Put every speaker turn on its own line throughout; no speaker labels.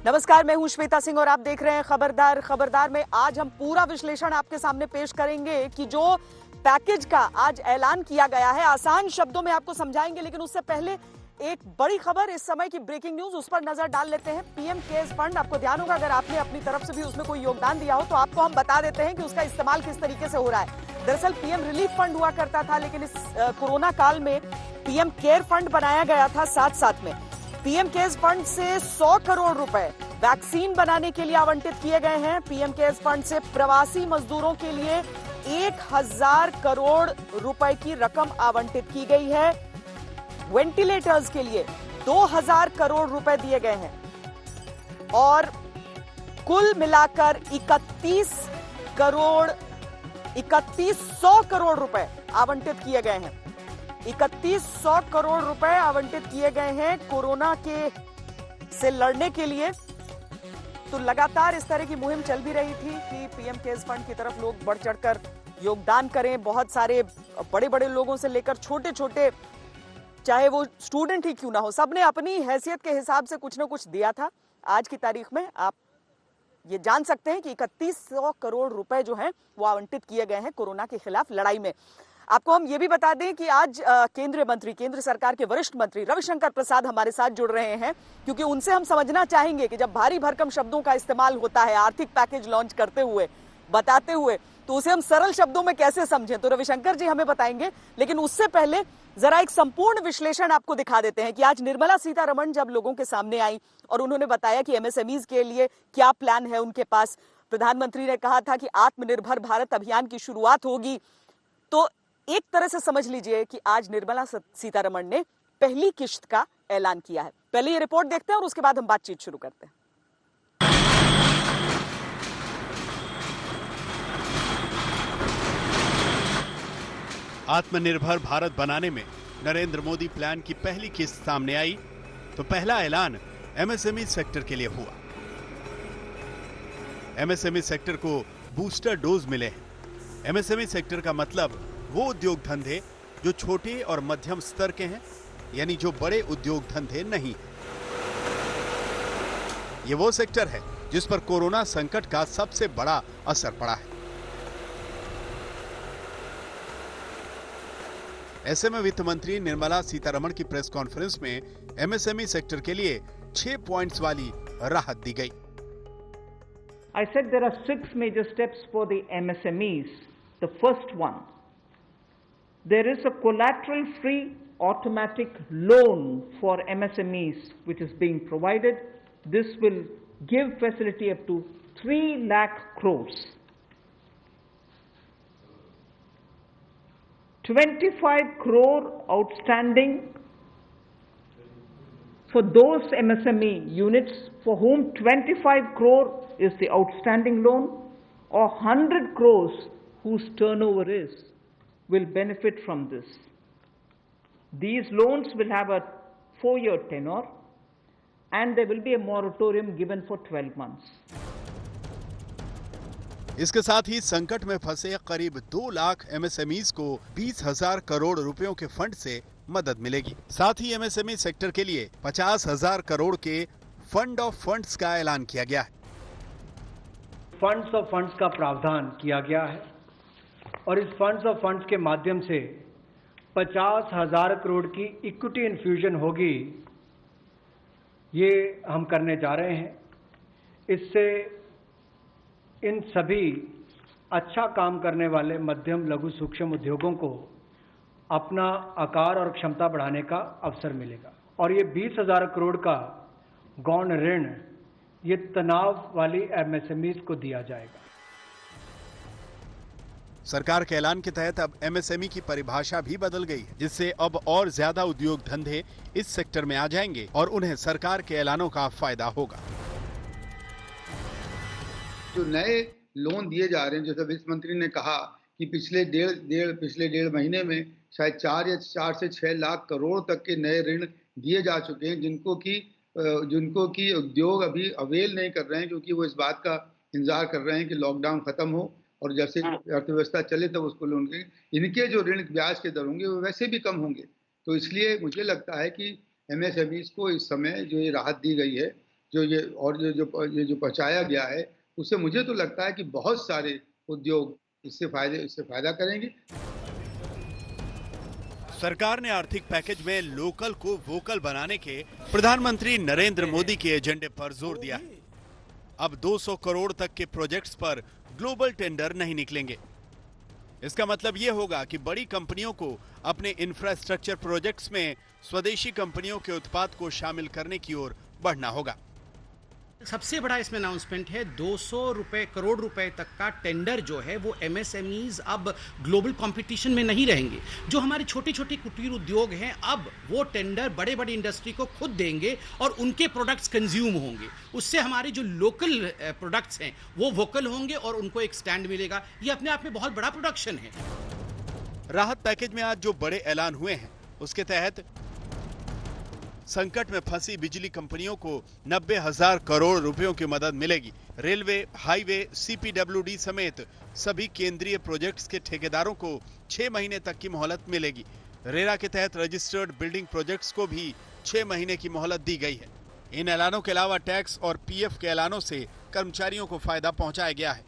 नमस्कार, मैं हूं श्वेता सिंह और आप देख रहे हैं खबरदार। खबरदार में आज हम पूरा विश्लेषण आपके सामने पेश करेंगे कि जो पैकेज का आज ऐलान किया गया है, आसान शब्दों में आपको समझाएंगे। लेकिन उससे पहले एक बड़ी खबर, इस समय की ब्रेकिंग न्यूज, उस पर नजर डाल लेते हैं। पीएम केयर्स फंड, आपको ध्यान होगा अगर आपने अपनी तरफ से भी उसमें कोई योगदान दिया हो तो आपको हम बता देते हैं कि उसका इस्तेमाल किस तरीके से हो रहा है। दरअसल पीएम रिलीफ फंड हुआ करता था, लेकिन इस कोरोना काल में पीएम केयर फंड बनाया गया था। साथ साथ में पीएम केयर्स फंड से 100 करोड़ रुपए वैक्सीन बनाने के लिए आवंटित किए गए हैं। पीएम केयर्स फंड से प्रवासी मजदूरों के लिए 1000 करोड़ रुपए की रकम आवंटित की गई है। वेंटिलेटर्स के लिए 2000 करोड़ रुपए दिए गए हैं और कुल मिलाकर 3100 करोड़ रुपए आवंटित किए गए हैं। 3100 करोड़ रुपए आवंटित किए गए हैं कोरोना के से लड़ने के लिए। तो लगातार इस तरह की मुहिम चल भी रही थी कि पीएम केयर्स फंड की तरफ लोग बढ़ चढ़कर योगदान करें। बहुत सारे बड़े बड़े लोगों से लेकर छोटे छोटे, चाहे वो स्टूडेंट ही क्यों ना हो, सबने अपनी हैसियत के हिसाब से कुछ ना कुछ दिया था। आज की तारीख में आप ये जान सकते हैं कि 3100 करोड़ रुपए जो हैं वो आवंटित किए गए हैं कोरोना के खिलाफ लड़ाई में। आपको हम ये भी बता दें कि आज केंद्रीय मंत्री, केंद्र सरकार के वरिष्ठ मंत्री रविशंकर प्रसाद हमारे साथ जुड़ रहे हैं, क्योंकि उनसे हम समझना चाहेंगे कि जब भारी भरकम शब्दों का इस्तेमाल होता है आर्थिक पैकेज लॉन्च करते हुए, बताते हुए, तो उसे हम सरल शब्दों में कैसे समझें। तो रविशंकर जी हमें बताएंगे। लेकिन उससे पहले जरा एक संपूर्ण विश्लेषण आपको दिखा देते हैं कि आज निर्मला सीतारमण जब लोगों के सामने आई और उन्होंने बताया कि एमएसएमईज के लिए क्या प्लान है उनके पास। प्रधानमंत्री ने कहा था कि आत्मनिर्भर भारत अभियान की शुरुआत होगी। तो एक तरह से समझ लीजिए कि आज निर्मला सीतारमण ने पहली किश्त का ऐलान किया है। पहले ये रिपोर्ट देखते हैं और उसके बाद हम बातचीत शुरू करते हैं।
आत्मनिर्भर भारत बनाने में नरेंद्र मोदी प्लान की पहली किस्त सामने आई तो पहला ऐलान एमएसएमई सेक्टर के लिए हुआ। एमएसएमई सेक्टर को बूस्टर डोज मिले हैं। एमएसएमई सेक्टर का मतलब वो उद्योग धंधे जो छोटे और मध्यम स्तर के हैं, यानी जो बड़े उद्योग धंधे नहीं। ये वो सेक्टर है जिस पर कोरोना संकट का सबसे बड़ा असर पड़ा है। ऐसे में वित्त मंत्री निर्मला सीतारमण की प्रेस कॉन्फ्रेंस में एमएसएमई सेक्टर के लिए 6 पॉइंट्स वाली राहत दी गई।
I said there are 6 major steps for the MSMEs. The first one, there is a collateral-free automatic loan for MSMEs which is being provided. This will give facility up to 3 lakh crores. 25 crore outstanding for those MSME units for whom 25 crore is the outstanding loan, or 100 crores whose turnover will benefit from this. These loans will have a 4-year tenure and there will be a moratorium given for 12 months.
इसके साथ ही संकट में फंसे करीब 2 lakh MSMEs को 20,000 करोड़ रुपयों के fund से मदद मिलेगी। साथ ही एमएसएमई सेक्टर के लिए 50,000 करोड़ के फंड ऑफ फंड्स का ऐलान किया गया है।
फंड्स ऑफ फंड्स का प्रावधान किया गया है और इस फंड्स ऑफ फंड्स के माध्यम से 50,000 करोड़ की इक्विटी इन्फ्यूजन होगी, ये हम करने जा रहे हैं। इससे इन सभी अच्छा काम करने वाले मध्यम लघु सूक्ष्म उद्योगों को अपना आकार और क्षमता बढ़ाने का अवसर मिलेगा। और ये 20,000 करोड़ का गौण ऋण ये तनाव वाली एमएसएमईज को दिया जाएगा।
सरकार के ऐलान के तहत अब एमएसएमई की परिभाषा भी बदल गई है, जिससे अब और ज्यादा उद्योग धंधे इस सेक्टर में आ जाएंगे और उन्हें सरकार के ऐलानों का फायदा होगा।
जो नए लोन दिए जा रहे हैं, जैसे वित्त मंत्री ने कहा कि पिछले डेढ़ महीने में शायद 4 से 6 लाख करोड़ तक के नए ऋण दिए जा चुके हैं, जिनको की उद्योग अभी अवेल नहीं कर रहे हैं, क्योंकि वो इस बात का इंतजार कर रहे हैं कि लॉकडाउन खत्म हो और जैसे अर्थव्यवस्था चले तब उसको लोन के इनके जो ऋण ब्याज के दर होंगे वो वैसे भी कम होंगे। तो इसलिए मुझे लगता है कि एमएसएमईज को इस समय जो ये राहत दी गई है, जो पहुंचाया गया है, उससे मुझे तो लगता है कि बहुत सारे उद्योग इससे फायदा करेंगे।
सरकार ने आर्थिक पैकेज में लोकल को वोकल बनाने के प्रधानमंत्री नरेंद्र मोदी के एजेंडे पर जोर दिया है। अब 200 करोड़ तक के प्रोजेक्ट्स पर ग्लोबल टेंडर नहीं निकलेंगे। इसका मतलब यह होगा कि बड़ी कंपनियों को अपने इंफ्रास्ट्रक्चर प्रोजेक्ट्स में स्वदेशी कंपनियों के उत्पाद को शामिल करने की ओर बढ़ना होगा।
सबसे बड़ा इसमें अनाउंसमेंट है 200 करोड़ रुपए तक का टेंडर जो है वो एमएसएमईज अब ग्लोबल कंपटीशन में नहीं रहेंगे। जो हमारे छोटे छोटे कुटीर उद्योग हैं अब वो टेंडर बड़े बड़े इंडस्ट्री को खुद देंगे और उनके प्रोडक्ट्स कंज्यूम होंगे। उससे हमारे जो लोकल प्रोडक्ट्स हैं वो वोकल होंगे और उनको एक स्टैंड मिलेगा। ये अपने आप में बहुत बड़ा प्रोडक्शन है।
राहत पैकेज में आज जो बड़े ऐलान हुए हैं उसके तहत संकट में फंसी बिजली कंपनियों को 90,000 करोड़ रुपयों की मदद मिलेगी। रेलवे, हाईवे, सीपीडब्ल्यूडी समेत सभी केंद्रीय प्रोजेक्ट्स के ठेकेदारों को 6 महीने तक की मोहलत मिलेगी। रेरा के तहत रजिस्टर्ड बिल्डिंग प्रोजेक्ट्स को भी 6 महीने की मोहलत दी गई है। इन ऐलानों के अलावा टैक्स और पीएफ के ऐलानों से कर्मचारियों को फायदा पहुंचाया गया है।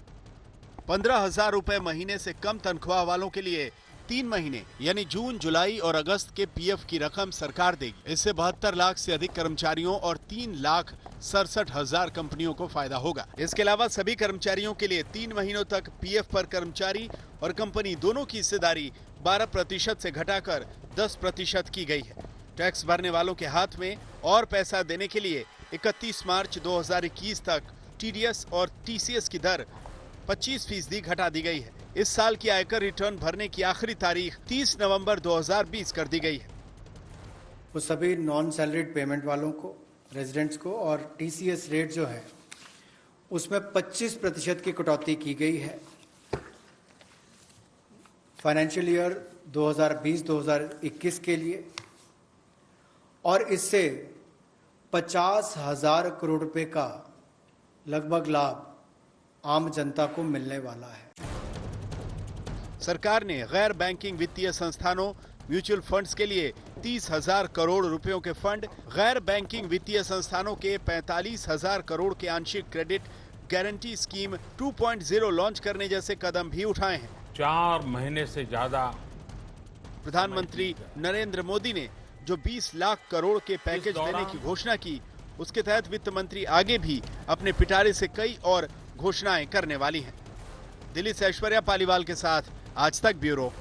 15,000 रुपए महीने से कम तनख्वाह वालों के लिए 3 महीने यानी जून, जुलाई और अगस्त के पीएफ की रकम सरकार देगी। इससे 72 लाख से अधिक कर्मचारियों और 3,67,000 कंपनियों को फायदा होगा। इसके अलावा सभी कर्मचारियों के लिए 3 महीनों तक पीएफ पर कर्मचारी और कंपनी दोनों की हिस्सेदारी 12% से घटाकर 10% की गई है। टैक्स भरने वालों के हाथ में और पैसा देने के लिए 31 मार्च 2021 तक टीडीएस और टीसीएस की दर 25% घटा दी गई है। इस साल की आयकर रिटर्न भरने की आखिरी तारीख 30 नवंबर 2020 कर दी गई है।
वो सभी नॉन सैलरीड पेमेंट वालों को, रेजिडेंट्स को और टीसीएस रेट जो है उसमें 25% की कटौती की गई है। फाइनेंशियल ईयर 2020-2021 के लिए और इससे 50,000 करोड़ रुपए का लगभग लाभ आम जनता को मिलने वाला है।
सरकार ने गैर बैंकिंग वित्तीय संस्थानों, म्यूचुअल फंड्स के लिए 30,000 करोड़ रुपयों के फंड, गैर बैंकिंग वित्तीय संस्थानों के 45,000 करोड़ के आंशिक क्रेडिट गारंटी स्कीम 2.0 लॉन्च करने जैसे कदम भी उठाए हैं।
4 महीने से ज्यादा
प्रधानमंत्री नरेंद्र मोदी ने जो 20 लाख करोड़ के पैकेज देने की घोषणा की, उसके तहत वित्त मंत्री आगे भी अपने पिटारे से कई और घोषणाएं करने वाली हैं। दिल्ली से ऐश्वर्या पालीवाल के साथ आज तक ब्यूरो।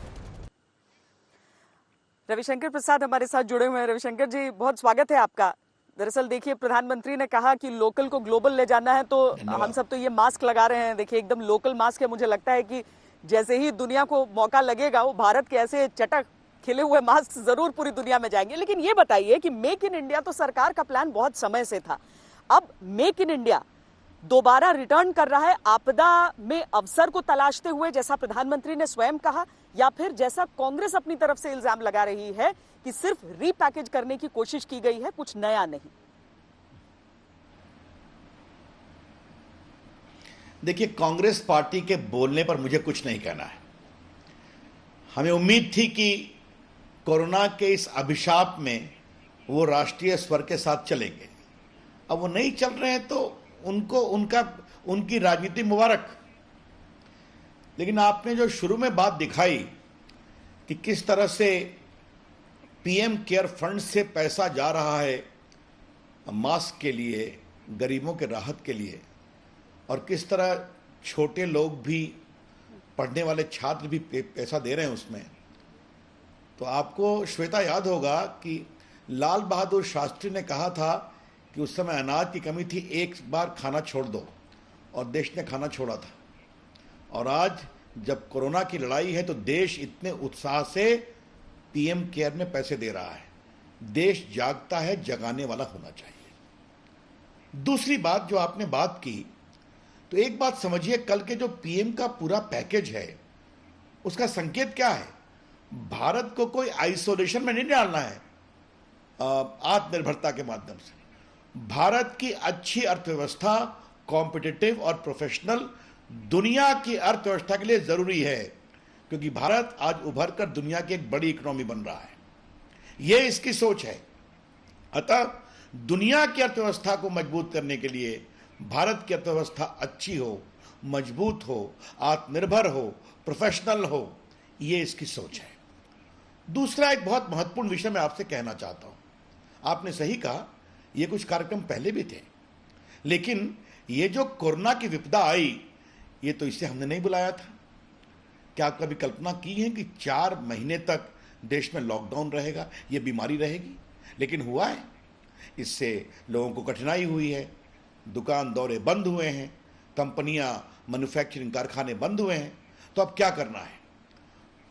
रविशंकर प्रसाद हमारे साथ जुड़े हुए हैं। रविशंकर जी, बहुत स्वागत है आपका। दरअसल देखिए, प्रधानमंत्री ने कहा कि लोकल को ग्लोबल ले जाना है, तो हम सब तो ये मास्क लगा रहे हैं। देखिए, एकदम लोकल मास्क है। मुझे लगता है कि जैसे ही दुनिया को मौका लगेगा, वो भारत के ऐसे चटक खिले हुए मास्क जरूर पूरी दुनिया में जाएंगे। लेकिन ये बताइए कि मेक इन इंडिया तो सरकार का प्लान बहुत समय से था। अब मेक इन इंडिया दोबारा रिटर्न कर रहा है आपदा में अवसर को तलाशते हुए, जैसा प्रधानमंत्री ने स्वयं कहा, या फिर जैसा कांग्रेस अपनी तरफ से इल्जाम लगा रही है कि सिर्फ रीपैकेज करने की कोशिश की गई है, कुछ नया नहीं।
देखिए, कांग्रेस पार्टी के बोलने पर मुझे कुछ नहीं कहना है। हमें उम्मीद थी कि कोरोना के इस अभिशाप में वो राष्ट्रीय स्वर के साथ चलेंगे। अब वो नहीं चल रहे हैं तो उनकी राजनीति मुबारक। लेकिन आपने जो शुरू में बात दिखाई कि किस तरह से पीएम केयर फंड से पैसा जा रहा है मास्क के लिए, गरीबों के राहत के लिए, और किस तरह छोटे लोग भी, पढ़ने वाले छात्र भी पैसा दे रहे हैं उसमें, तो आपको श्वेता याद होगा कि लाल बहादुर शास्त्री ने कहा था कि उस समय अनाज की कमी थी, एक बार खाना छोड़ दो, और देश ने खाना छोड़ा था। और आज जब कोरोना की लड़ाई है तो देश इतने उत्साह से पीएम केयर में पैसे दे रहा है। देश जागता है, जगाने वाला होना चाहिए। दूसरी बात जो आपने बात की, तो एक बात समझिए, कल के जो पीएम का पूरा पैकेज है उसका संकेत क्या है? भारत को कोई आइसोलेशन में नहीं डालना है आत्मनिर्भरता के माध्यम से। भारत की अच्छी अर्थव्यवस्था, कॉम्पिटिटिव और प्रोफेशनल दुनिया की अर्थव्यवस्था के लिए जरूरी है, क्योंकि भारत आज उभर कर दुनिया की एक बड़ी इकोनॉमी बन रहा है। यह इसकी सोच है। अतः दुनिया की अर्थव्यवस्था को मजबूत करने के लिए भारत की अर्थव्यवस्था अच्छी हो, मजबूत हो, आत्मनिर्भर हो, प्रोफेशनल हो, ये इसकी सोच है। दूसरा एक बहुत महत्वपूर्ण विषय मैं आपसे कहना चाहता हूं। आपने सही कहा, ये कुछ कार्यक्रम पहले भी थे, लेकिन ये जो कोरोना की विपदा आई, ये तो इसे हमने नहीं बुलाया था। क्या आप कभी कल्पना की है कि 4 महीने तक देश में लॉकडाउन रहेगा, ये बीमारी रहेगी? लेकिन हुआ है। इससे लोगों को कठिनाई हुई है, दुकान दौरे बंद हुए हैं, कंपनियां, मैन्युफैक्चरिंग कारखाने बंद हुए हैं। तो अब क्या करना है?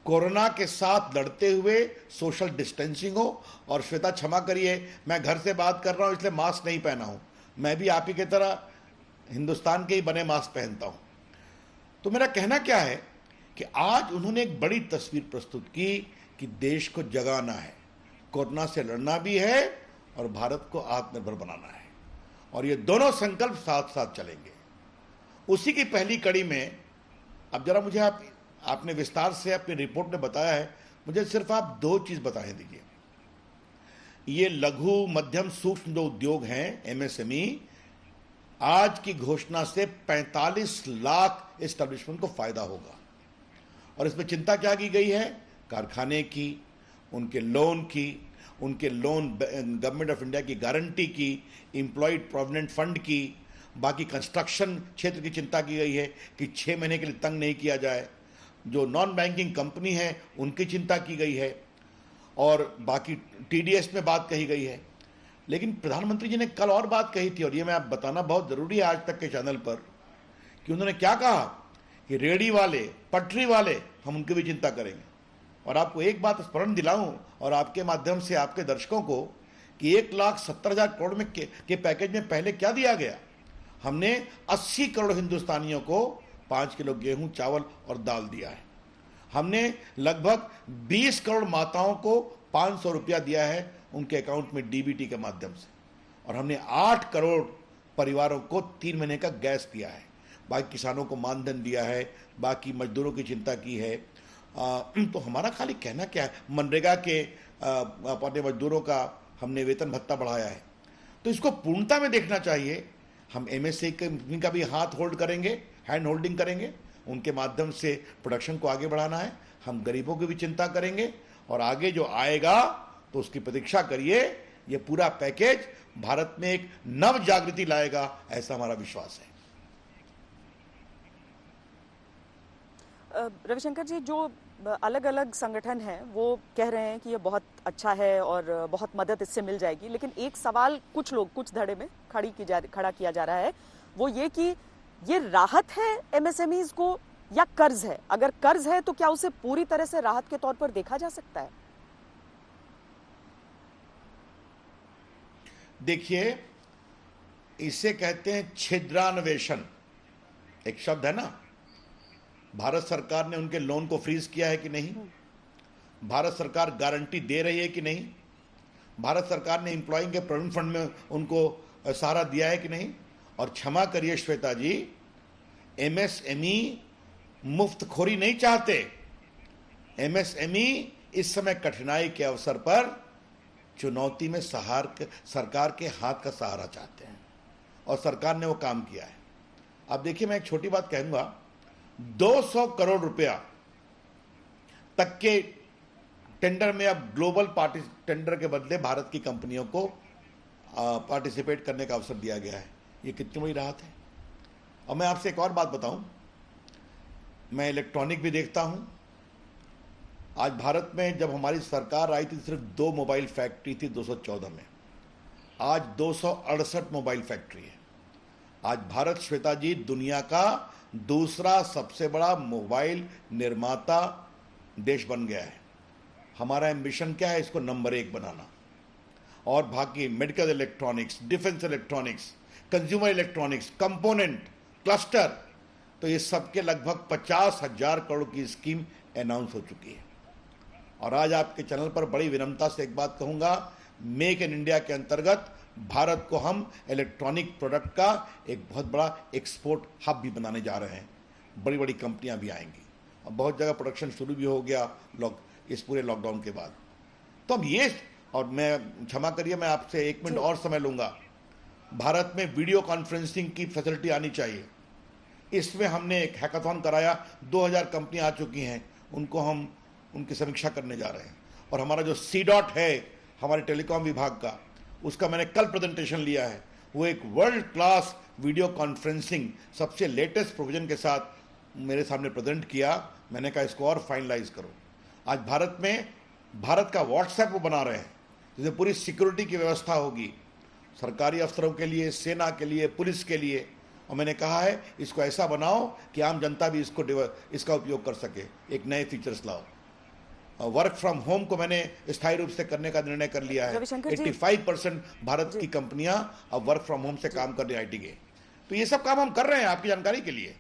कोरोना के साथ लड़ते हुए सोशल डिस्टेंसिंग हो। और श्वेता क्षमा करिए, मैं घर से बात कर रहा हूं इसलिए मास्क नहीं पहना हूं। मैं भी आप ही की तरह हिंदुस्तान के ही बने मास्क पहनता हूं। तो मेरा कहना क्या है कि आज उन्होंने एक बड़ी तस्वीर प्रस्तुत की कि देश को जगाना है, कोरोना से लड़ना भी है और भारत को आत्मनिर्भर बनाना है, और ये दोनों संकल्प साथ साथ चलेंगे। उसी की पहली कड़ी में अब जरा मुझे आपने विस्तार से अपनी रिपोर्ट में बताया है, मुझे सिर्फ आप 2 चीज बताएं दीजिए। ये लघु मध्यम सूक्ष्म जो उद्योग हैं, एमएसएमई, आज की घोषणा से 45 लाख एस्टेब्लिशमेंट को फायदा होगा। और इसमें चिंता क्या की गई है? कारखाने की, उनके लोन की, उनके लोन गवर्नमेंट ऑफ इंडिया की गारंटी की, एम्प्लॉयड प्रोविडेंट फंड की, बाकी कंस्ट्रक्शन क्षेत्र की चिंता की गई है कि 6 महीने के लिए तंग नहीं किया जाए। जो नॉन बैंकिंग कंपनी है उनकी चिंता की गई है, और बाकी टीडीएस में बात कही गई है। लेकिन प्रधानमंत्री जी ने कल और बात कही थी, और ये मैं आप बताना बहुत जरूरी है आज तक के चैनल पर, कि उन्होंने क्या कहा कि रेडी वाले, पटरी वाले, हम उनकी भी चिंता करेंगे। और आपको एक बात स्मरण दिलाऊं, और आपके माध्यम से आपके दर्शकों को, कि 1,70,000 करोड़ में के पैकेज में पहले क्या दिया गया? हमने 80 करोड़ हिंदुस्तानियों को 5 किलो गेहूं, चावल और दाल दिया है। हमने लगभग 20 करोड़ माताओं को 500 रुपया दिया है उनके अकाउंट में डीबीटी के माध्यम से, और हमने 8 करोड़ परिवारों को 3 महीने का गैस दिया है। बाकी किसानों को मानधन दिया है, बाकी मजदूरों की चिंता की है। तो हमारा खाली कहना क्या है, मनरेगा के अपने मजदूरों का हमने वेतन भत्ता बढ़ाया है। तो इसको पूर्णता में देखना चाहिए। हम एमएसएमई का भी हाथ होल्ड करेंगे, हैंड होल्डिंग करेंगे, उनके माध्यम से प्रोडक्शन को आगे बढ़ाना है। हम गरीबों की भी चिंता करेंगे, और आगे जो आएगा तो उसकी प्रतीक्षा करिए। ये पूरा पैकेज भारत में एक नव जागृति लाएगा, ऐसा हमारा विश्वास है।
रविशंकर जी, जो अलग अलग संगठन हैं वो कह रहे हैं कि ये बहुत अच्छा है और बहुत मदद इससे मिल जाएगी, लेकिन एक सवाल कुछ लोग, कुछ धड़े में खड़ा किया जा रहा है, वो ये कि ये राहत है एमएसएमईज को या कर्ज है? अगर कर्ज है तो क्या उसे पूरी तरह से राहत के तौर पर देखा जा सकता है?
देखिए, इसे कहते हैं छिद्रान्वेषण, एक शब्द है ना। भारत सरकार ने उनके लोन को फ्रीज किया है कि नहीं? भारत सरकार गारंटी दे रही है कि नहीं? भारत सरकार ने एम्प्लॉइंग के प्रोविडेंट फंड में उनको सहारा दिया है कि नहीं? और क्षमा करिए श्वेता जी, एमएसएमई मुफ्तखोरी नहीं चाहते। एमएसएमई इस समय कठिनाई के अवसर पर चुनौती में सरकार के हाथ का सहारा चाहते हैं, और सरकार ने वो काम किया है। अब देखिए, मैं एक छोटी बात कहूंगा, 200 करोड़ रुपया तक के टेंडर में अब ग्लोबल टेंडर के बदले भारत की कंपनियों को पार्टिसिपेट करने का अवसर दिया गया है। ये कितनी बड़ी राहत है। और मैं आपसे एक और बात बताऊं, मैं इलेक्ट्रॉनिक भी देखता हूं। आज भारत में जब हमारी सरकार आई थी, सिर्फ 2 मोबाइल फैक्ट्री थी 214 में, आज 268 मोबाइल फैक्ट्री है। आज भारत, श्वेता जी, दुनिया का दूसरा सबसे बड़ा मोबाइल निर्माता देश बन गया है। हमारा एम्बिशन क्या है? इसको नंबर 1 बनाना। और बाकी medical electronics, defence electronics, consumer electronics, component, cluster, तो ये सबके लगभग 50,000 करोड़ की स्कीम अनाउंस हो चुकी है। और आज आपके चैनल पर बड़ी विनम्रता से एक बात कहूंगा, मेक इन इंडिया के अंतर्गत भारत को हम इलेक्ट्रॉनिक प्रोडक्ट का एक बहुत बड़ा एक्सपोर्ट हब भी बनाने जा रहे हैं। बड़ी बड़ी कंपनियां भी आएंगी, और बहुत जगह प्रोडक्शन शुरू भी हो गया इस पूरे लॉकडाउन के बाद। तो हम ये, और मैं क्षमा करिए, मैं आपसे 1 मिनट और समय लूंगा। भारत में वीडियो कॉन्फ्रेंसिंग की फैसिलिटी आनी चाहिए। इसमें हमने एक हैकाथॉन कराया, 2000 कंपनी आ चुकी हैं, उनको हम उनकी समीक्षा करने जा रहे हैं। और हमारा जो C.DOT है हमारे टेलीकॉम विभाग का, उसका मैंने कल प्रेजेंटेशन लिया है। वो एक वर्ल्ड क्लास वीडियो कॉन्फ्रेंसिंग सबसे लेटेस्ट प्रोविजन के साथ मेरे सामने प्रेजेंट किया। मैंने कहा इसको और फाइनलाइज करो। आज भारत में भारत का व्हाट्सएप वो बना रहे हैं, जिसमें पूरी सिक्योरिटी की व्यवस्था होगी सरकारी अफसरों के लिए, सेना के लिए, पुलिस के लिए। और मैंने कहा है इसको ऐसा बनाओ कि आम जनता भी इसका उपयोग कर सके। एक नए फीचर्स लाओ। वर्क फ्रॉम होम को मैंने स्थायी रूप से करने का निर्णय कर लिया है। 85% भारत की कंपनियां अब वर्क फ्रॉम होम से काम कर रही IT के। तो ये सब काम हम कर रहे हैं आपकी जानकारी के लिए।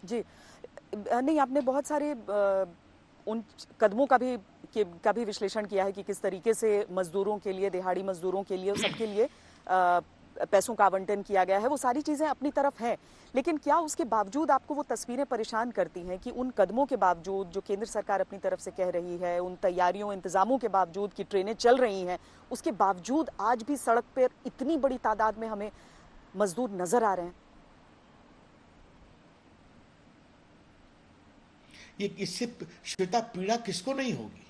जी नहीं, आपने बहुत सारे उन कदमों का भी विश्लेषण किया है कि किस तरीके से मजदूरों के लिए, दिहाड़ी मजदूरों के लिए, सबके लिए पैसों का आवंटन किया गया है। वो सारी चीजें अपनी तरफ हैं, लेकिन क्या उसके बावजूद आपको वो तस्वीरें परेशान करती हैं कि उन कदमों के बावजूद जो केंद्र सरकार अपनी तरफ से कह रही है, उन तैयारियों, इंतजामों के बावजूद कि ट्रेनें चल रही हैं, उसके बावजूद आज भी सड़क पर इतनी बड़ी तादाद में हमें मजदूर नजर आ रहे हैं?
ये इससे श्वेता पीड़ा किसको नहीं होगी?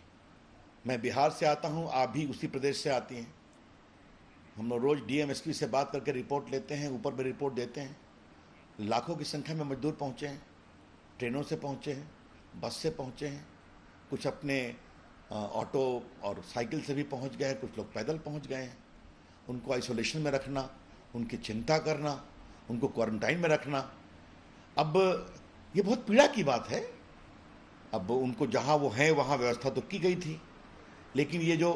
मैं बिहार से आता हूं, आप भी उसी प्रदेश से आती हैं। हम लोग रोज DM SP से बात करके रिपोर्ट लेते हैं, ऊपर में रिपोर्ट देते हैं। लाखों की संख्या में मजदूर पहुंचे हैं, ट्रेनों से पहुंचे हैं, बस से पहुंचे हैं, कुछ अपने ऑटो और साइकिल से भी पहुंच गए हैं, कुछ लोग पैदल पहुंच गए हैं। उनको आइसोलेशन में रखना, उनकी चिंता करना, उनको क्वारंटाइन में रखना, अब ये बहुत पीड़ा की बात है। अब उनको जहां वो हैं वहां व्यवस्था तो की गई थी, लेकिन ये जो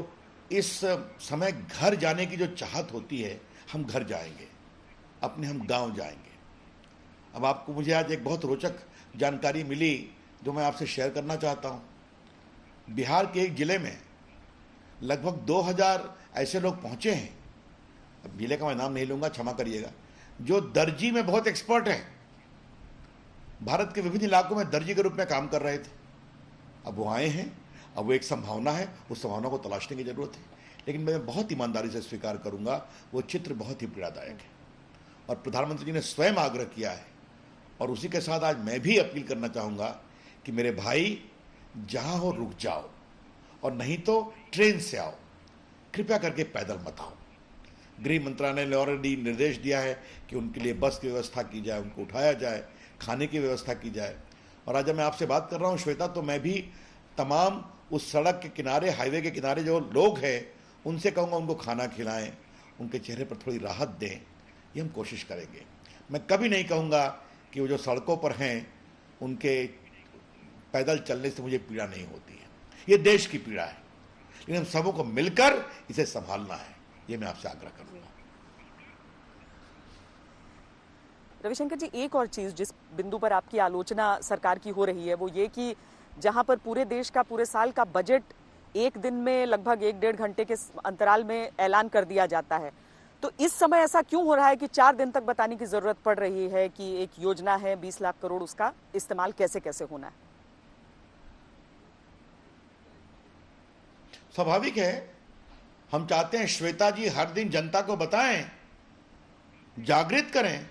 इस समय घर जाने की जो चाहत होती है, हम घर जाएंगे, अपने हम गांव जाएंगे। अब आपको मुझे आज एक बहुत रोचक जानकारी मिली जो मैं आपसे शेयर करना चाहता हूं। बिहार के एक जिले में लगभग 2000 ऐसे लोग पहुंचे हैं, अब जिले का मैं नाम नहीं लूंगा, क्षमा करिएगा, जो दर्जी में बहुत एक्सपर्ट हैं। भारत के विभिन्न इलाकों में दर्जी के रूप में काम कर रहे थे। अब वो आए हैं, अब वो एक संभावना है, उस संभावना को तलाशने की जरूरत है। लेकिन मैं बहुत ईमानदारी से स्वीकार करूंगा, वो चित्र बहुत ही पीड़ादायक है। और प्रधानमंत्री जी ने स्वयं आग्रह किया है, और उसी के साथ आज मैं भी अपील करना चाहूंगा कि मेरे भाई जहां हो रुक जाओ, और नहीं तो ट्रेन से आओ, कृपया करके पैदल मत आओ। गृह मंत्रालय ने ऑलरेडी निर्देश दिया है कि उनके लिए बस की व्यवस्था की जाए, उनको उठाया जाए, खाने की व्यवस्था की जाए। और आज जब मैं आपसे बात कर रहा हूं श्वेता, तो मैं भी तमाम उस सड़क के किनारे, हाईवे के किनारे जो लोग हैं, उनसे कहूँगा उनको खाना खिलाएं, उनके चेहरे पर थोड़ी राहत दें। ये हम कोशिश करेंगे। मैं कभी नहीं कहूँगा कि वो जो सड़कों पर हैं उनके पैदल चलने से मुझे पीड़ा नहीं होती है। ये देश की पीड़ा है, लेकिन हम सबों को मिलकर इसे संभालना है, ये मैं आपसे आग्रह करूँगा।
रविशंकर जी, एक और चीज जिस बिंदु पर आपकी आलोचना सरकार की हो रही है, वो ये कि जहां पर पूरे देश का, पूरे साल का बजट एक दिन में लगभग 1-1.5 घंटे के अंतराल में ऐलान कर दिया जाता है, तो इस समय ऐसा क्यों हो रहा है कि 4 दिन तक बताने की जरूरत पड़ रही है कि एक योजना है 20 लाख करोड़, उसका इस्तेमाल कैसे कैसे होना है?
स्वाभाविक है, हम चाहते हैं श्वेता जी हर दिन जनता को बताएं, जागृत करें।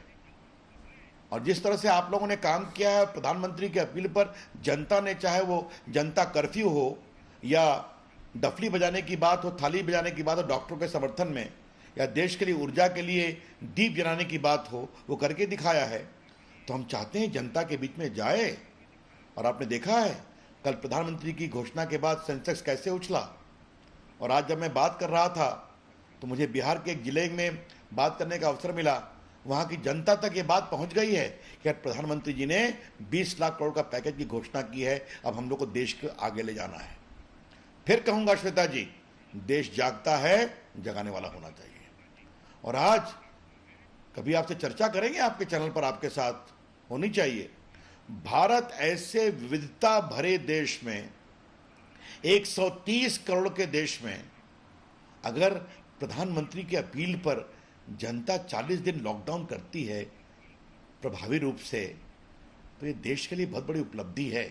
और जिस तरह से आप लोगों ने काम किया है, प्रधानमंत्री की अपील पर जनता ने, चाहे वो जनता कर्फ्यू हो या डफली बजाने की बात हो, थाली बजाने की बात हो डॉक्टरों के समर्थन में, या देश के लिए ऊर्जा के लिए दीप जलाने की बात हो, वो करके दिखाया है। तो हम चाहते हैं जनता के बीच में जाए। और आपने देखा है कल प्रधानमंत्री की घोषणा के बाद सेंसेक्स कैसे उछला। और आज जब मैं बात कर रहा था तो मुझे बिहार के एक जिले में बात करने का अवसर मिला। वहां की जनता तक ये बात पहुंच गई है कि प्रधानमंत्री जी ने 20 लाख करोड़ का पैकेज की घोषणा की है। अब हम लोग को देश के आगे ले जाना है। फिर कहूंगा श्वेता जी, देश जागता है, जगाने वाला होना चाहिए। और आज कभी आपसे चर्चा करेंगे, आपके चैनल पर आपके साथ होनी चाहिए। भारत ऐसे विविधता भरे देश में, 130 करोड़ के देश में, अगर प्रधानमंत्री की अपील पर जनता 40 दिन लॉकडाउन करती है प्रभावी रूप से, तो ये देश के लिए बहुत बड़ी उपलब्धि है।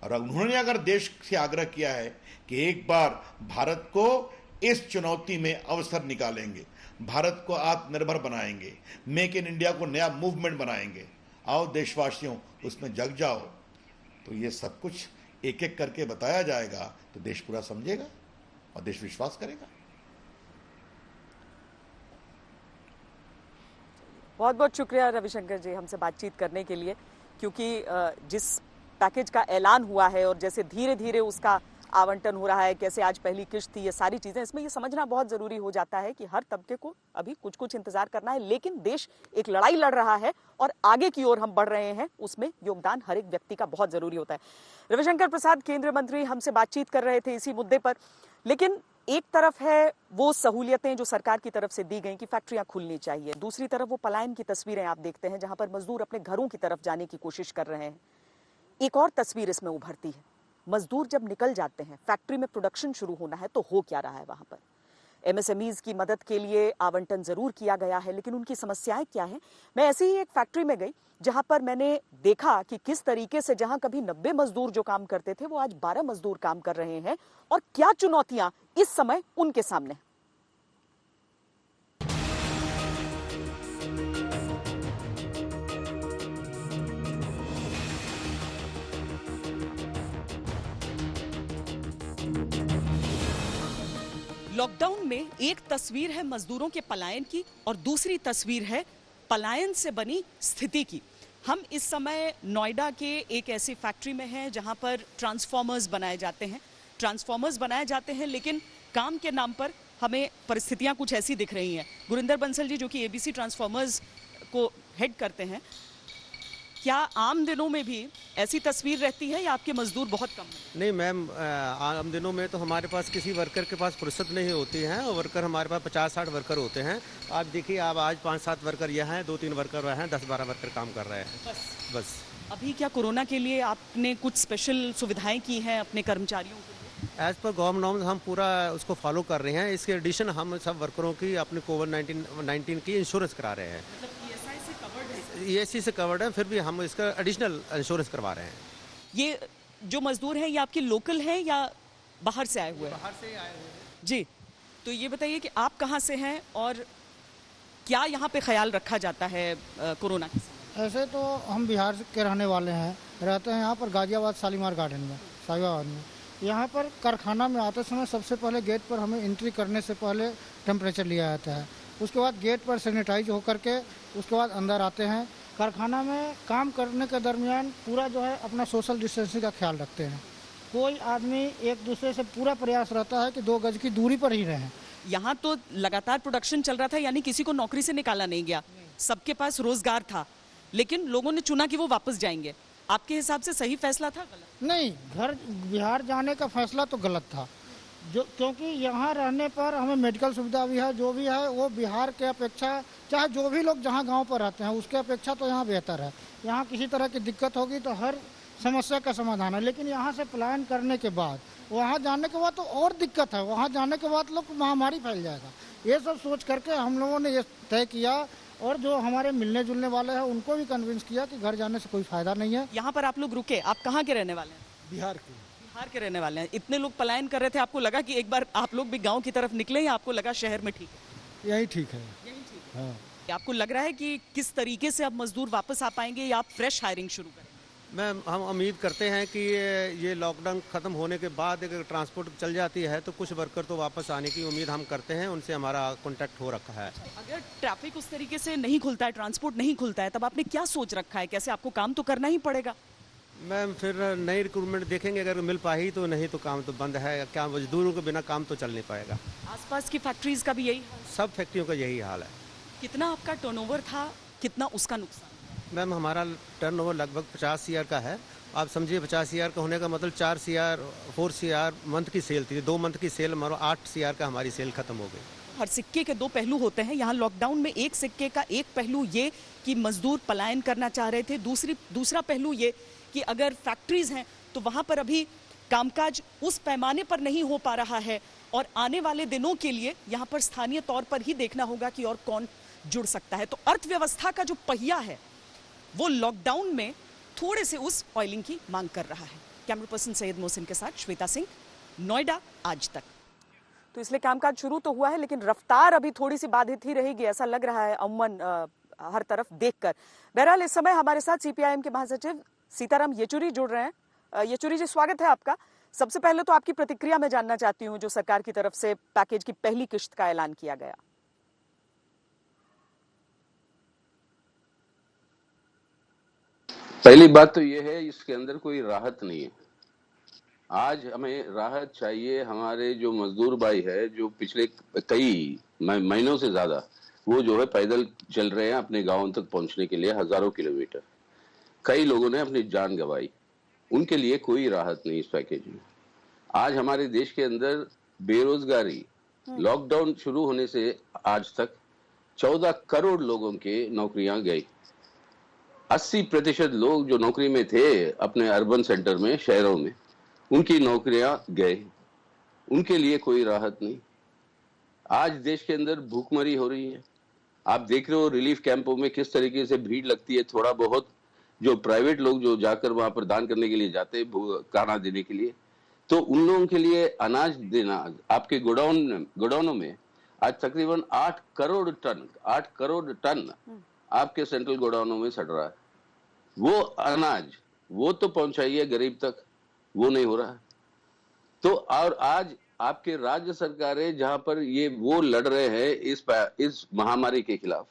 और उन्होंने अगर देश से आग्रह किया है कि एक बार भारत को इस चुनौती में अवसर निकालेंगे, भारत को आत्मनिर्भर बनाएंगे, मेक इन इंडिया को नया मूवमेंट बनाएंगे, आओ देशवासियों उसमें जग जाओ, तो ये सब कुछ एक एक करके बताया जाएगा तो देश पूरा समझेगा और देश विश्वास करेगा।
बहुत बहुत शुक्रिया रविशंकर जी हमसे बातचीत करने के लिए, क्योंकि जिस पैकेज का ऐलान हुआ है और जैसे धीरे धीरे उसका आवंटन हो रहा है, कैसे आज पहली किश्त थी, ये सारी चीजें, इसमें ये समझना बहुत जरूरी हो जाता है कि हर तबके को अभी कुछ कुछ इंतजार करना है, लेकिन देश एक लड़ाई लड़ रहा है और आगे की ओर हम बढ़ रहे हैं, उसमें योगदान हर एक व्यक्ति का बहुत जरूरी होता है। रविशंकर प्रसाद केंद्रीय मंत्री हमसे बातचीत कर रहे थे इसी मुद्दे पर, लेकिन एक तरफ है वो सहूलियतें जो सरकार की तरफ से दी गई कि फैक्ट्रियां खुलनी चाहिए, दूसरी तरफ वो पलायन की तस्वीरें आप देखते हैं जहां पर मजदूर अपने घरों की तरफ जाने की कोशिश कर रहे हैं। एक और तस्वीर इसमें उभरती है, मजदूर जब निकल जाते हैं, फैक्ट्री में प्रोडक्शन शुरू होना है तो हो क्या रहा है वहां पर। एमएसएमईज की मदद के लिए आवंटन जरूर किया गया है, लेकिन उनकी समस्याएं क्या हैं। मैं ऐसे ही एक फैक्ट्री में गई जहां पर मैंने देखा कि किस तरीके से जहां कभी 90 मजदूर जो काम करते थे वो आज 12 मजदूर काम कर रहे हैं और क्या चुनौतियां इस समय उनके सामने। लॉकडाउन में एक तस्वीर है मजदूरों के पलायन की और दूसरी तस्वीर है पलायन से बनी स्थिति की। हम इस समय नोएडा के एक ऐसी फैक्ट्री में हैं जहां पर ट्रांसफॉर्मर्स बनाए जाते हैं, लेकिन काम के नाम पर हमें परिस्थितियां कुछ ऐसी दिख रही हैं। गुरिंदर बंसल जी जो कि एबीसी ट्रांसफॉर्मर्स को हेड करते हैं, क्या आम दिनों में भी ऐसी तस्वीर रहती है या आपके मजदूर बहुत कम हैं?
नहीं मैम, आम दिनों में तो हमारे पास किसी वर्कर के पास फुर्सत नहीं होती है और वर्कर हमारे पास 50-60 वर्कर होते हैं। आप देखिए, आप आज 5-7 वर्कर यहाँ हैं, 2-3 वर्कर वहाँ हैं, 10-12 वर्कर काम कर रहे हैं बस।
अभी क्या कोरोना के लिए आपने कुछ स्पेशल सुविधाएं की हैं अपने कर्मचारियों के लिए?
एज पर गवर्नमेंट नॉर्म्स हम पूरा उसको फॉलो कर रहे हैं। इसके एडिशन हम सब वर्करों की अपने कोविड-19 की इंश्योरेंस करा रहे हैं। ESI से कवर्ड है, फिर भी हम इसका एडिशनल इंश्योरेंस करवा रहे हैं।
ये जो मजदूर हैं ये आपके लोकल हैं या बाहर से आए हुए हैं?
बाहर से आए हुए हैं
जी। तो ये बताइए कि आप कहाँ से हैं और क्या यहाँ पे ख्याल रखा जाता है कोरोना के समय?
ऐसे तो हम बिहार के रहने वाले हैं, रहते हैं यहाँ पर गाजियाबाद शालीमार गार्डन में, साहिबाबाद में। यहाँ पर कारखाना में आते समय सबसे पहले गेट पर हमें एंट्री करने से पहले टेम्परेचर लिया जाता है, उसके बाद गेट पर सैनिटाइज होकर के उसके बाद अंदर आते हैं। कारखाना में काम करने के दरमियान पूरा जो है अपना सोशल डिस्टेंसिंग का ख्याल रखते हैं। कोई आदमी एक दूसरे से पूरा प्रयास रहता है कि 2 गज की दूरी पर ही रहें।
यहाँ तो लगातार प्रोडक्शन चल रहा था, यानी किसी को नौकरी से निकाला नहीं गया, सबके पास रोजगार था, लेकिन लोगों ने चुना कि वो वापस जाएंगे। आपके हिसाब से सही फैसला था? गलत?
नहीं, घर बिहार जाने का फैसला तो गलत था, जो क्योंकि यहाँ रहने पर हमें मेडिकल सुविधा भी है, जो भी है वो बिहार के अपेक्षा, चाहे जो भी लोग जहाँ गांव पर रहते हैं उसके अपेक्षा तो यहाँ बेहतर है। यहाँ किसी तरह की दिक्कत होगी तो हर समस्या का समाधान है, लेकिन यहाँ से पलायन करने के बाद वहाँ जाने के बाद तो और दिक्कत है, वहाँ जाने के बाद लोग महामारी फैल जाएगा। ये सब सोच करके हम लोगों ने ये तय किया और जो हमारे मिलने जुलने वाले हैं उनको भी कन्विंस किया कि घर जाने से कोई फायदा नहीं है।
यहाँ पर आप लोग रुके, आप कहाँ के रहने वाले हैं?
बिहार के।
बिहार के रहने वाले हैं। इतने लोग पलायन कर रहे थे, आपको लगा कि एक बार आप लोग भी गांव की तरफ निकले या आपको लगा शहर में ठीक है?
यही ठीक है।
यही ठीक
है।
हाँ। आपको लग रहा है कि किस तरीके से अब मजदूर वापस आ पाएंगे या आप फ्रेश हायरिंग शुरू करें?
मैम, हम उम्मीद करते हैं कि ये लॉकडाउन ख़त्म होने के बाद अगर ट्रांसपोर्ट चल जाती है तो कुछ वर्कर तो वापस आने की उम्मीद हम करते हैं, उनसे हमारा कांटेक्ट हो रखा है।
अगर ट्रैफिक उस तरीके से नहीं खुलता है, ट्रांसपोर्ट नहीं खुलता है, तब आपने क्या सोच रखा है? कैसे आपको काम तो करना ही पड़ेगा?
मैम, फिर नई रिक्रूटमेंट देखेंगे, अगर मिल पाई तो, नहीं तो काम तो बंद है। क्या मजदूरों के बिना काम तो चल नहीं पाएगा।
आसपास की फैक्ट्रीज का भी यही हाल?
सब फैक्ट्रियों का यही हाल है।
कितना आपका टर्नओवर था, कितना उसका नुकसान?
मैम, हमारा टर्नओवर लगभग 50 CR का है। आप समझिए 50 CR का होने का मतलब 4 CR 4 CR मंथ की सेल थी। 2 मंथ की सेल हमारा 8 CR का हमारी सेल खत्म हो गई।
हर सिक्के के 2 पहलू होते हैं। यहाँ लॉकडाउन में एक सिक्के का एक पहलू ये कि मजदूर पलायन करना चाह रहे थे, दूसरा पहलू ये कि अगर फैक्ट्रीज हैं तो वहाँ पर अभी कामकाज उस पैमाने पर नहीं हो पा रहा है और आने वाले दिनों के लिए यहाँ पर स्थानीय तौर पर ही देखना होगा कि और कौन जुड़ सकता है। तो अर्थव्यवस्था का जो पहिया है वो लॉकडाउन में थोड़े से उस ऑयलिंग की मांग कर रहा है। कैमरा पर्सन सैयद मोहसिन के साथ श्वेता सिंह, नोएडा, आज तक। तो इसलिए कामकाज शुरू तो हुआ है, लेकिन रफ्तार अभी थोड़ी सी बाधित ही रहेगी, ऐसा लग रहा है अमूमन हर तरफ देखकर। बहरहाल इस समय हमारे साथ सीपीआईएम के महासचिव सीताराम येचुरी जुड़ रहे हैं। येचुरी जी, स्वागत है आपका। सबसे पहले तो आपकी प्रतिक्रिया मैं जानना चाहती हूँ जो सरकार की तरफ से पैकेज की पहली किश्त का ऐलान किया गया।
पहली बात तो ये है, इसके अंदर कोई राहत नहीं है। आज हमें राहत चाहिए। हमारे जो मजदूर भाई है, जो पिछले कई महीनों से ज्यादा वो जो है पैदल चल रहे हैं अपने गांवों तक पहुंचने के लिए, हजारों किलोमीटर। कई लोगों ने अपनी जान गंवाई, उनके लिए कोई राहत नहीं इस पैकेज में। आज हमारे देश के अंदर बेरोजगारी, लॉकडाउन शुरू होने से आज तक 14 करोड़ लोगों के नौकरियां गई। 80% लोग जो नौकरी में थे अपने अर्बन सेंटर में, शहरों में, उनकी नौकरियां गए। उनके लिए कोई राहत नहीं। आज देश के अंदर भूखमरी हो रही है। आप देख रहे हो रिलीफ कैंपों में किस तरीके से भीड़ लगती है। थोड़ा बहुत जो प्राइवेट लोग जो जाकर वहां पर दान करने के लिए जाते हैं, खाना देने के लिए, तो उन लोगों के लिए अनाज देना आपके गोडाउनों में आज तकरीबन 8 करोड़ टन आपके सेंट्रल गोडाउनों में सड़ रहा है। वो अनाज वो तो पहुंचाइए गरीब तक, वो नहीं हो रहा है। तो और आज आपके राज्य सरकारें जहां पर ये वो लड़ रहे हैं इस महामारी के खिलाफ,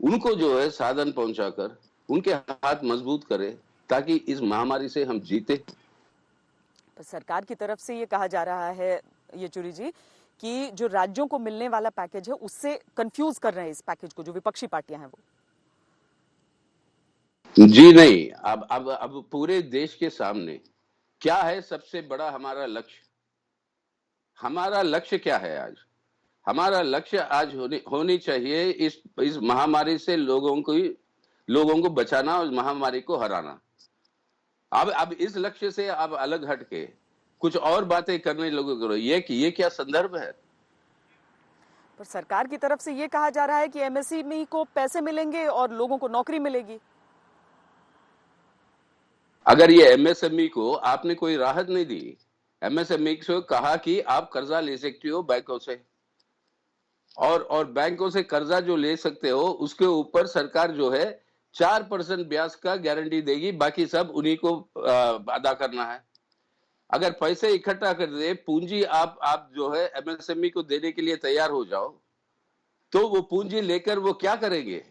उनको जो है साधन पहुंचाकर उनके हाथ मजबूत करे ताकि इस महामारी से हम जीते।
पर सरकार की तरफ से ये कहा जा रहा है येचुरी जी कि जो राज्यों को मिलने वाला पैकेज है उससे कंफ्यूज कर रहे हैं इस पैकेज को, जो विपक्षी पार्टियां हैं वो।
जी नहीं, अब पूरे देश के सामने क्या है सबसे बड़ा हमारा लक्ष्य? हमारा लक्ष्य क्या है आज? हमारा लक्ष्य आज होनी चाहिए इस महामारी से लोगों को बचाना और महामारी को हराना। अब इस लक्ष्य से आप अलग हटके कुछ और बातें करने लोगों को, ये क्या संदर्भ है?
पर सरकार की तरफ से ये कहा जा रहा है कि एमएसएमई को पैसे मिलेंगे और लोगों को नौकरी मिलेगी।
अगर ये एमएसएमई को आपने कोई राहत नहीं दी, एमएसएमई को कहा कि आप कर्जा ले सकते हो बैंकों से, और बैंकों से कर्जा जो ले सकते हो उसके ऊपर सरकार जो है 4% ब्याज का गारंटी देगी, बाकी सब उन्हीं को अदा करना है। अगर पैसे इकट्ठा कर दे, पूंजी आप जो है एमएसएमई को देने के लिए तैयार हो जाओ, तो वो पूंजी लेकर वो क्या करेंगे?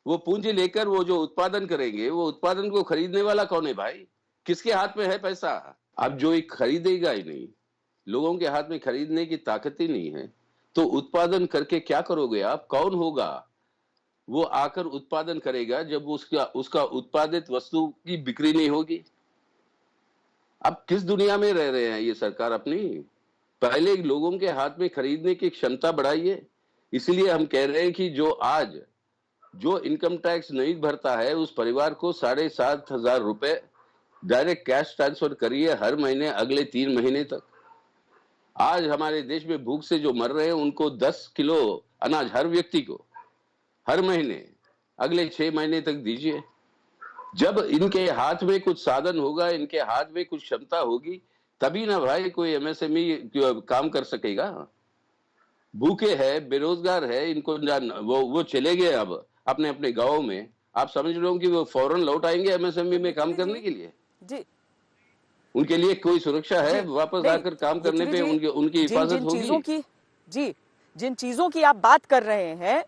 वो पूंजी लेकर वो जो उत्पादन करेंगे, वो उत्पादन को खरीदने वाला कौन है भाई? किसके हाथ में है पैसा? अब जो एक खरीदेगा ही नहीं, लोगों के हाथ में खरीदने की ताकत ही नहीं है, तो उत्पादन करके क्या करोगे आप? कौन होगा वो आकर उत्पादन करेगा जब उसका उत्पादित वस्तु की बिक्री नहीं होगी? अब किस दुनिया में रह रहे हैं ये सरकार अपनी? पहले लोगों के हाथ में खरीदने की क्षमता बढ़ाइए। इसलिए हम कह रहे हैं कि जो इनकम टैक्स नहीं भरता है उस परिवार को 7,500 रुपए डायरेक्ट कैश ट्रांसफर करिए हर महीने अगले 3 महीने तक। आज हमारे देश में भूख से जो मर रहे हैं उनको 10 किलो अनाज हर व्यक्ति को हर महीने अगले 6 महीने तक दीजिए। जब इनके हाथ में कुछ साधन होगा, इनके हाथ में कुछ क्षमता होगी, तभी ना भाई कोई एमएसएमई काम कर सकेगा। भूखे है, बेरोजगार है, इनको वो चले गए अब अपने अपने गाँव में। आप समझ रहे हो कि वो फौरन लौट आएंगे एमएसएमई में काम करने के लिए?
जी,
उनके लिए कोई सुरक्षा है वापस आकर काम करने पे? उनकी हिफाजत होगी?
जिन चीजों की आप बात कर रहे हैं,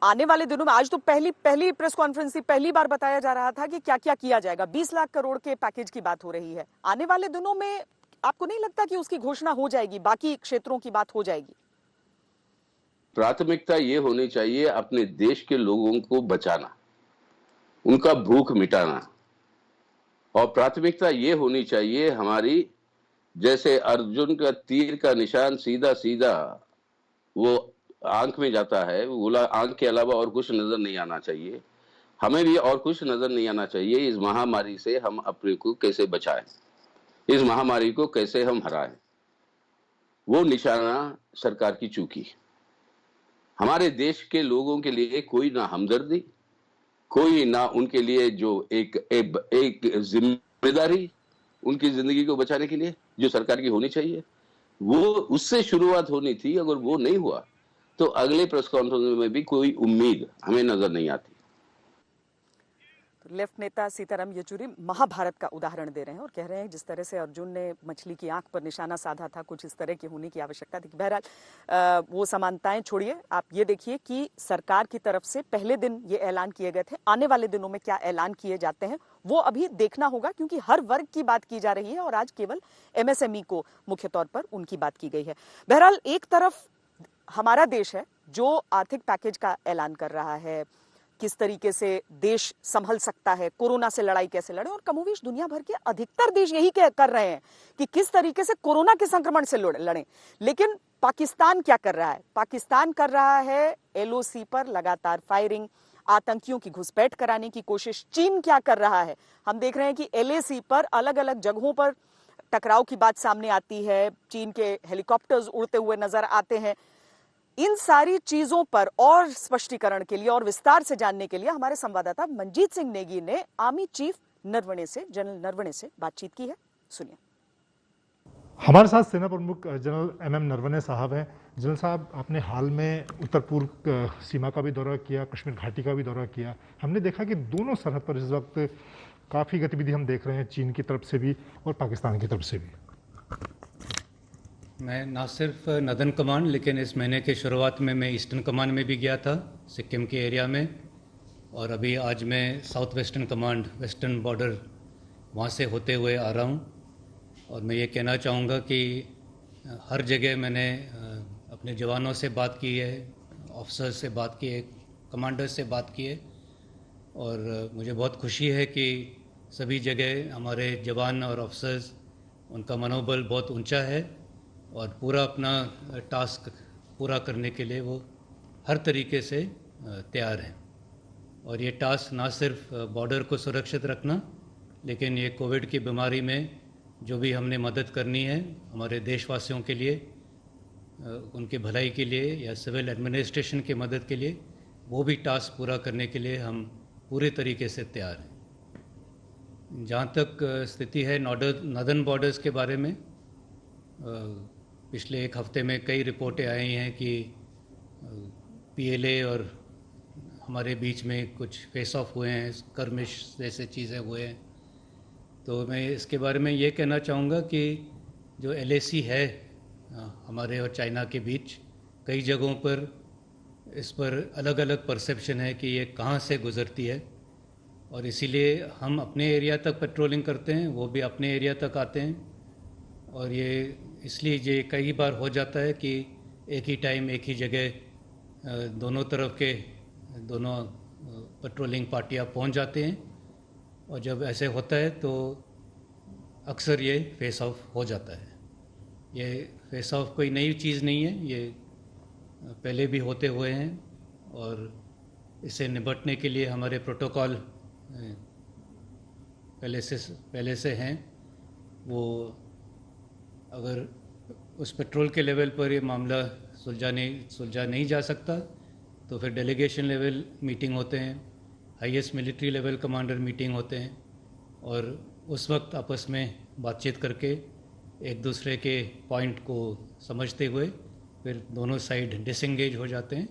आने वाले दिनों में, आज तो पहली प्रेस कॉन्फ्रेंस थी, पहली बार बताया जा रहा था कि क्या क्या किया जाएगा। 20 लाख करोड़ के पैकेज की बात हो रही है। आने वाले दिनों में आपको नहीं लगता कि उसकी घोषणा हो जाएगी, बाकी क्षेत्रों की बात हो जाएगी?
प्राथमिकता ये होनी चाहिए अपने देश के लोगों को बचाना, उनका भूख मिटाना, और प्राथमिकता ये होनी चाहिए हमारी, जैसे अर्जुन का तीर का निशान सीधा सीधा वो आंख में जाता है, वो आंख के अलावा और कुछ नजर नहीं आना चाहिए। हमें भी और कुछ नजर नहीं आना चाहिए। इस महामारी से हम अपने को कैसे बचाएं, इस महामारी को कैसे हम हराएं, वो निशाना सरकार की चूकी। हमारे देश के लोगों के लिए कोई ना हमदर्दी, कोई ना उनके लिए जो एक जिम्मेदारी उनकी जिंदगी को बचाने के लिए जो सरकार की होनी चाहिए, वो उससे शुरुआत होनी थी। अगर वो नहीं हुआ तो अगले प्रेस कॉन्फ्रेंस में भी कोई उम्मीद हमें नजर नहीं आती।
लेफ्ट नेता सीताराम येचुरी महाभारत का उदाहरण दे रहे हैं और कह रहे हैं जिस तरह से अर्जुन ने मछली की आंख पर निशाना साधा था, कुछ इस तरह की होने की आवश्यकता थी। बहरहाल वो समानताएं छोड़िए, आप ये देखिए कि सरकार की तरफ से पहले दिन ये ऐलान किए गए थे, आने वाले दिनों में क्या ऐलान किए जाते हैं वो अभी देखना होगा, क्योंकि हर वर्ग की बात की जा रही है और आज केवल एमएसएमई को मुख्य तौर पर उनकी बात की गई है। बहरहाल एक तरफ हमारा देश है जो आर्थिक पैकेज का ऐलान कर रहा है, किस तरीके से देश संभल सकता है, कोरोना से लड़ाई कैसे लड़े, और कमोवेश दुनिया भर के अधिकतर देश यही कर रहे हैं कि किस तरीके से कोरोना के संक्रमण से लड़ें। लेकिन पाकिस्तान क्या कर रहा है? पाकिस्तान कर रहा है एलओसी पर लगातार फायरिंग, आतंकियों की घुसपैठ कराने की कोशिश। चीन क्या कर रहा है? हम देख रहे हैं कि एलएसी पर अलग अलग जगहों पर टकराव की बात सामने आती है, चीन के हेलीकॉप्टर्स उड़ते हुए नजर आते हैं। इन सारी चीजों पर और स्पष्टीकरण के लिए और विस्तार से जानने के लिए हमारे संवाददाता मंजीत सिंह नेगी ने आर्मी चीफ जनरल नरवणे से बातचीत की है। सुनिए।
हमारे साथ सेना प्रमुख जनरल एमएम नरवणे साहब हैं। जनरल साहब, आपने हाल में उत्तर पूर्व सीमा का भी दौरा किया, कश्मीर घाटी का भी दौरा किया। हमने देखा कि दोनों सरहद पर इस वक्त काफ़ी गतिविधि हम देख रहे हैं, चीन की तरफ से भी और पाकिस्तान की तरफ से भी।
मैं ना सिर्फ नदन कमांड, लेकिन इस महीने के शुरुआत में मैं ईस्टर्न कमांड में भी गया था, सिक्किम के एरिया में, और अभी आज मैं south western command, western border, वहाँ से होते हुए आ रहा हूँ। और मैं ये कहना चाहूँगा कि हर जगह मैंने अपने जवानों से बात की है, ऑफिसर्स से बात की है, कमांडर्स से बात की है, और मुझे बहुत खुशी है कि सभी जगह हमारे जवान और ऑफिसर्स, उनका मनोबल बहुत ऊंचा है और पूरा अपना टास्क पूरा करने के लिए वो हर तरीके से तैयार हैं। और ये टास्क ना सिर्फ बॉर्डर को सुरक्षित रखना, लेकिन ये कोविड की बीमारी में जो भी हमने मदद करनी है हमारे देशवासियों के लिए, उनके भलाई के लिए या सिविल एडमिनिस्ट्रेशन की मदद के लिए, वो भी टास्क पूरा करने के लिए हम पूरे तरीके से तैयार हैं। जहाँ तक स्थिति है नॉर्दर्न बॉर्डर्स के बारे में, पिछले एक हफ्ते में कई रिपोर्टें आई हैं कि पीएलए और हमारे बीच में कुछ फेस ऑफ हुए हैं, skirmish जैसे चीज़ें हुए हैं। तो मैं इसके बारे में ये कहना चाहूँगा कि जो एलएसी है हमारे और चाइना के बीच, कई जगहों पर इस पर अलग अलग परसेप्शन है कि ये कहाँ से गुज़रती है, और इसीलिए हम अपने एरिया तक पेट्रोलिंग करते हैं, वो भी अपने एरिया तक आते हैं। और ये इसलिए ये कई बार हो जाता है कि एक ही टाइम एक ही जगह दोनों तरफ के दोनों पेट्रोलिंग पार्टियाँ पहुंच जाते हैं, और जब ऐसे होता है तो अक्सर ये फेस ऑफ हो जाता है। ये फेस ऑफ कोई नई चीज़ नहीं है, ये पहले भी होते हुए हैं, और इसे निपटने के लिए हमारे प्रोटोकॉल पहले से हैं। वो अगर उस पेट्रोल के लेवल पर ये मामला सुलझा नहीं जा सकता तो फिर डेलीगेशन लेवल मीटिंग होते हैं, highest military level commander meeting होते हैं, और उस वक्त आपस में बातचीत करके एक दूसरे के पॉइंट को समझते हुए फिर दोनों साइड डिसएंगेज हो जाते हैं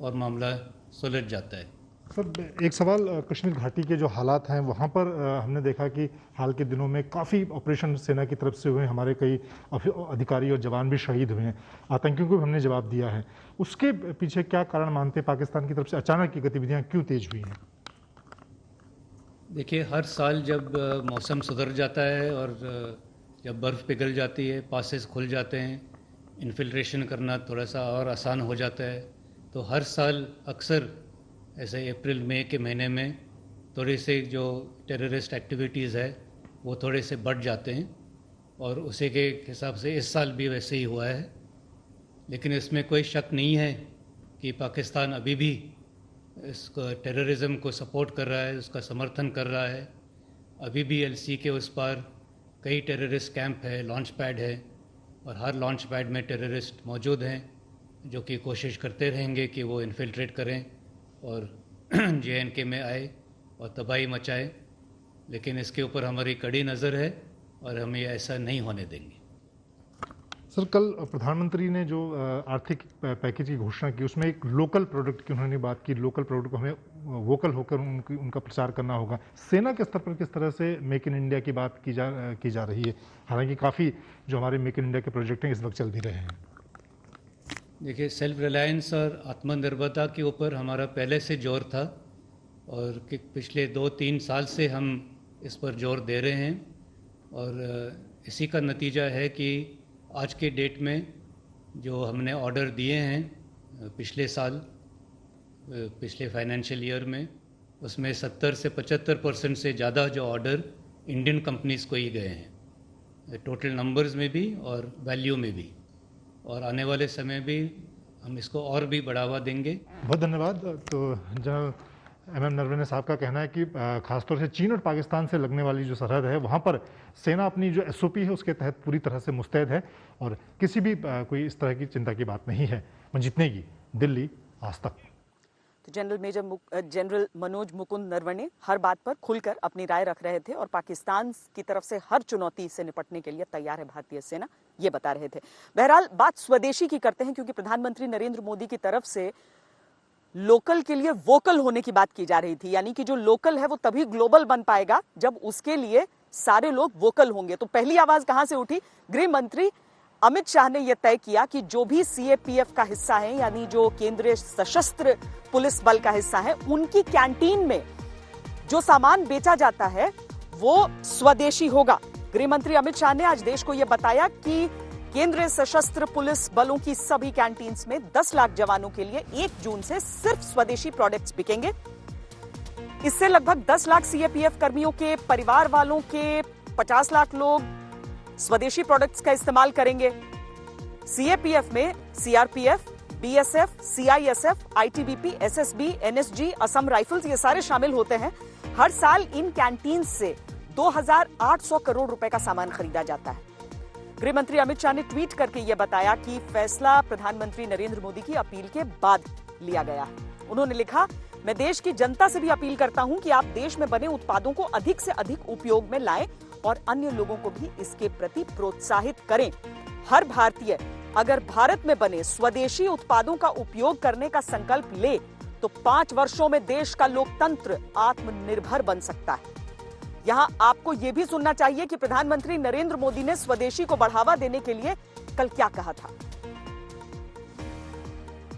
और मामला सुलझ जाता है।
सर, एक सवाल, कश्मीर घाटी के जो हालात हैं वहाँ पर हमने देखा कि हाल के दिनों में काफ़ी ऑपरेशन सेना की तरफ से हुए, हमारे कई अधिकारी और जवान भी शहीद हुए हैं, आतंकियों को भी हमने जवाब दिया है। उसके पीछे क्या कारण मानते हैं? पाकिस्तान की तरफ से अचानक की गतिविधियाँ क्यों तेज हुई हैं?
देखिए, हर साल जब मौसम सुधर जाता है और जब बर्फ़ पिघल जाती है, पासेस खुल जाते हैं, इन्फिल्ट्रेशन करना थोड़ा सा और आसान हो जाता है, तो हर साल अक्सर ऐसे अप्रैल मई के महीने में थोड़े से जो टेररिस्ट एक्टिविटीज़ है वो थोड़े से बढ़ जाते हैं, और उसी के हिसाब से इस साल भी वैसे ही हुआ है। लेकिन इसमें कोई शक नहीं है कि पाकिस्तान अभी भी इसको टेररिज्म को सपोर्ट कर रहा है, उसका समर्थन कर रहा है। अभी भी एलसी के उस पार कई टेररिस्ट कैंप है, लॉन्च पैड है, और हर लॉन्च पैड में टेररिस्ट मौजूद हैं जो कि कोशिश करते रहेंगे कि वो इन्फिल्ट्रेट करें और JNK में आए और तबाही मचाए, लेकिन इसके ऊपर हमारी कड़ी नज़र है और हम ये ऐसा नहीं होने देंगे।
सर, कल प्रधानमंत्री ने जो आर्थिक पैकेज की घोषणा की उसमें एक लोकल प्रोडक्ट की उन्होंने बात की। लोकल प्रोडक्ट को हमें वोकल होकर उनका प्रचार करना होगा। सेना के स्तर पर किस तरह से मेक इन इंडिया की बात की जा रही है? हालांकि काफ़ी जो हमारे मेक इन इंडिया के प्रोजेक्ट हैं इस वक्त चल भी रहे हैं।
देखिए, सेल्फ रिलायंस और आत्मनिर्भरता के ऊपर हमारा पहले से जोर था और कि पिछले 2-3 साल से हम इस पर जोर दे रहे हैं और इसी का नतीजा है कि आज के डेट में जो हमने ऑर्डर दिए हैं पिछले साल, पिछले फाइनेंशियल ईयर में, उसमें 70 से 75% से ज़्यादा जो ऑर्डर इंडियन कंपनीज़ को ही गए हैं, टोटल नंबर्स में भी और वैल्यू में भी, और आने वाले समय भी हम इसको और भी बढ़ावा देंगे।
बहुत धन्यवाद। तो जनरल MM नरवणे साहब का कहना है कि खासतौर से चीन और पाकिस्तान से लगने वाली जो सरहद है वहाँ पर सेना अपनी जो SOP है उसके तहत पूरी तरह से मुस्तैद है और किसी भी कोई इस तरह की चिंता की बात नहीं है। मंजीत नेगी, दिल्ली, आज तक।
तो जनरल मनोज मुकुंद नरवणे हर बात पर खुलकर अपनी राय रख रहे थे और पाकिस्तान की तरफ से हर चुनौती से निपटने के लिए तैयार है भारतीय सेना, ये बता रहे थे। बहरहाल बात स्वदेशी की करते हैं, क्योंकि प्रधानमंत्री नरेंद्र मोदी की तरफ से लोकल के लिए वोकल होने की बात की जा रही थी। यानी कि जो लोकल है वो तभी ग्लोबल बन पाएगा जब उसके लिए सारे लोग वोकल होंगे। तो पहली आवाज कहां से उठी? गृह मंत्री अमित शाह ने यह तय किया कि जो भी CAPF का हिस्सा है, यानी जो केंद्रीय सशस्त्र पुलिस बल का हिस्सा है, उनकी कैंटीन में जो सामान बेचा जाता है वो स्वदेशी होगा। गृह मंत्री अमित शाह ने आज देश को यह बताया कि केंद्रीय सशस्त्र पुलिस बलों की सभी कैंटीन्स में 10 लाख जवानों के लिए 1 जून से सिर्फ स्वदेशी प्रोडक्ट्स बिकेंगे। इससे लगभग 10 लाख CAPF कर्मियों के परिवार वालों के 50 लाख लोग स्वदेशी प्रोडक्ट्स का इस्तेमाल करेंगे। CAPF में CRPF, BSF, CISF, ITBP, SSB, NSG, Assam rifles, ये सारे शामिल होते हैं। हर साल इन कैंटीन से 2800 करोड़ रुपए का सामान खरीदा जाता है। गृह मंत्री अमित शाह ने ट्वीट करके यह बताया कि फैसला प्रधानमंत्री नरेंद्र मोदी की अपील के बाद लिया गया है। उन्होंने लिखा, मैं देश की जनता से भी अपील करता हूं कि आप देश में बने उत्पादों को अधिक से अधिक उपयोग में लाएं और अन्य लोगों को भी इसके प्रति प्रोत्साहित करें। हर भारतीय अगर भारत में बने स्वदेशी उत्पादों का उपयोग करने का संकल्प ले तो 5 वर्षों में देश का लोकतंत्र आत्मनिर्भर बन सकता है। यहां आपको यह भी सुनना चाहिए कि प्रधानमंत्री नरेंद्र मोदी ने स्वदेशी को बढ़ावा देने के लिए कल क्या कहा था।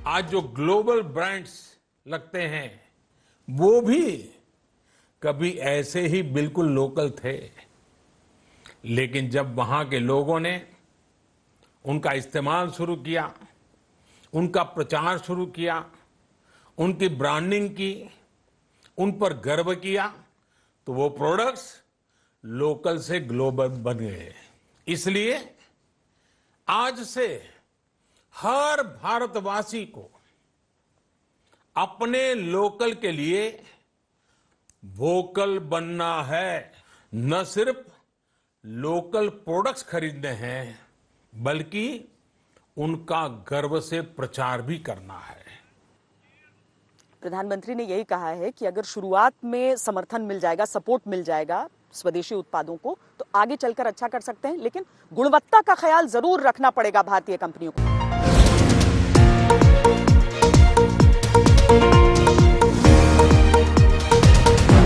आज जो ग्लोबल ब्रांड्स लगते हैं वो भी कभी ऐसे ही बिल्कुल लोकल थे, लेकिन जब वहां के लोगों ने उनका इस्तेमाल शुरू किया, उनका प्रचार शुरू किया, उनकी ब्रांडिंग की, उन पर गर्व किया, तो वो प्रोडक्ट्स लोकल से ग्लोबल बन गए। इसलिए आज से हर भारतवासी को अपने लोकल के लिए वोकल बनना है। न सिर्फ लोकल प्रोडक्ट्स खरीदने हैं, बल्कि उनका गर्व से प्रचार भी करना है।
प्रधानमंत्री ने यही कहा है कि अगर शुरुआत में समर्थन मिल जाएगा, सपोर्ट मिल जाएगा स्वदेशी उत्पादों को, तो आगे चलकर अच्छा कर सकते हैं, लेकिन गुणवत्ता का ख्याल जरूर रखना पड़ेगा भारतीय कंपनियों को।